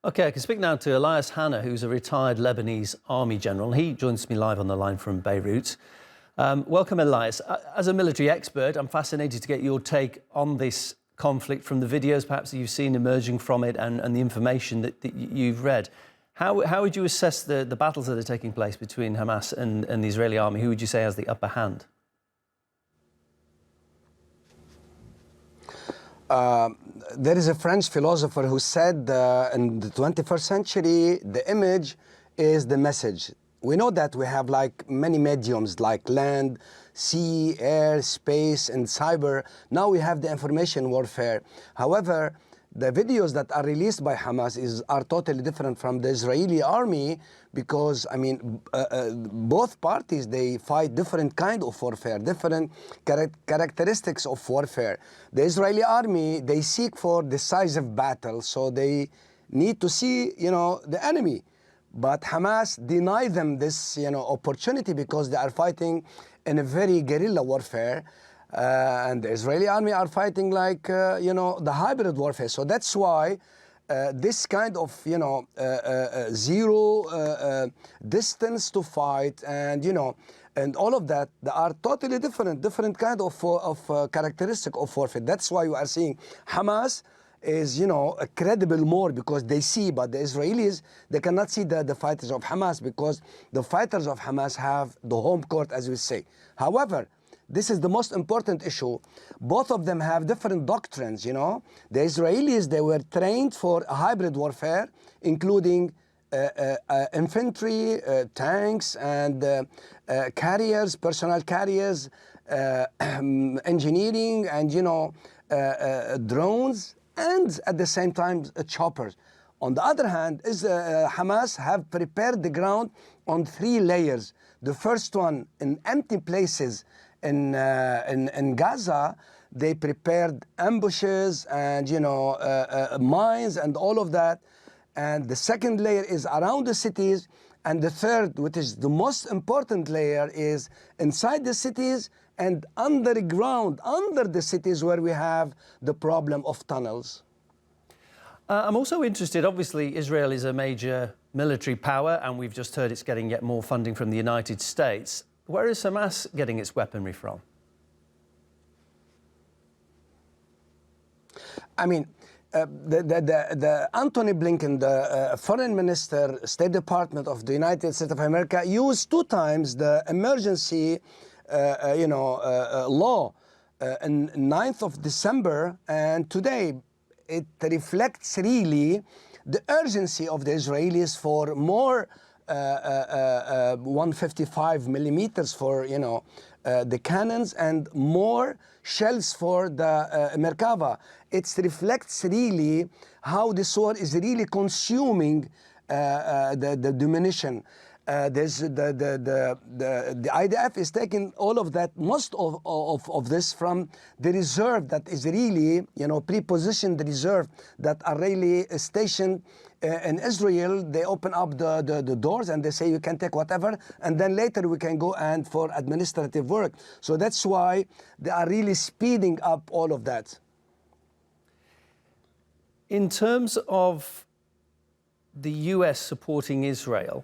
Okay, I can speak now to Elias Hanna, who's a retired Lebanese Army General. He joins me live on the line from Beirut. Welcome, Elias. As a military expert, I'm fascinated to get your take on this conflict from the videos perhaps that you've seen emerging from it and the information that you've read. How would you assess the battles that are taking place between Hamas and the Israeli army? Who would you say has the upper hand? There is a French philosopher who said in the 21st century, the image is the message. We know that we have like many mediums like land, sea, air, space, and cyber. Now we have the information warfare. However, the videos that are released by Hamas are totally different from the Israeli army because, I mean, both parties, they fight different kind of warfare, different characteristics of warfare. The Israeli army, they seek for decisive battle, so they need to see, the enemy. But Hamas deny them this, opportunity because they are fighting in a very guerrilla warfare. And the Israeli army are fighting like, the hybrid warfare. So that's why this kind of, zero distance to fight and, and all of that, they are totally different kind of characteristic of warfare. That's why you are seeing Hamas is, credible more because they see, but the Israelis, they cannot see the fighters of Hamas because the fighters of Hamas have the home court, as we say. However, this is the most important issue. Both of them have different doctrines, The Israelis, they were trained for a hybrid warfare, including infantry, tanks, and carriers, personnel carriers, engineering, and, drones, and at the same time, choppers. On the other hand, Hamas have prepared the ground on 3 layers. The first one, in empty places, in Gaza, they prepared ambushes and mines and all of that. And the second layer is around the cities, and the third, which is the most important layer, is inside the cities and underground, under the cities, where we have the problem of tunnels. I'm also interested, obviously Israel is a major military power and we've just heard it's getting yet more funding from the United States. Where is Hamas getting its weaponry from? I mean, the Antony Blinken, the foreign minister, State Department of the United States of America, used 2 times the emergency, law on 9th of December, and today it reflects really the urgency of the Israelis for more 155 millimeters for, the cannons and more shells for the Merkava. It reflects really how this war is really consuming the munition. The IDF is taking all of that, most of this from the reserve that is really, pre-positioned reserve that are really stationed in Israel. They open up the doors and they say you can take whatever, and then later we can go and for administrative work. So that's why they are really speeding up all of that. In terms of the US supporting Israel,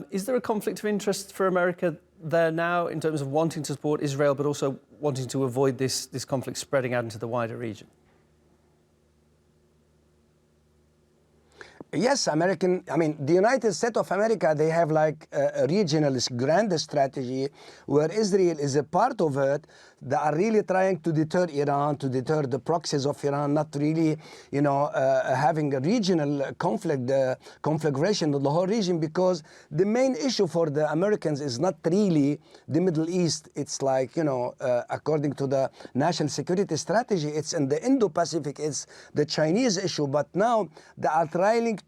is there a conflict of interest for America there now in terms of wanting to support Israel but also wanting to avoid this conflict spreading out into the wider region? Yes, the United States of America, they have like a regional grand strategy where Israel is a part of it. They are really trying to deter Iran, to deter the proxies of Iran, not really, having a regional conflict, conflagration of the whole region, because the main issue for the Americans is not really the Middle East. It's like, according to the national security strategy, it's in the Indo-Pacific, it's the Chinese issue. But now they are trying to,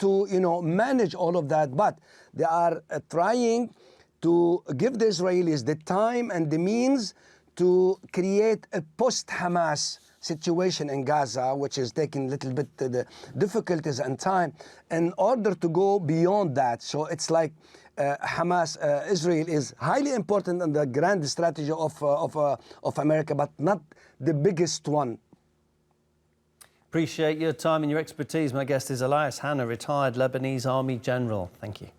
manage all of that. But they are trying to give the Israelis the time and the means to create a post-Hamas situation in Gaza, which is taking a little bit the difficulties and time in order to go beyond that. So it's like Israel is highly important in the grand strategy of America, but not the biggest one. Appreciate your time and your expertise. My guest is Elias Hanna, retired Lebanese Army General. Thank you.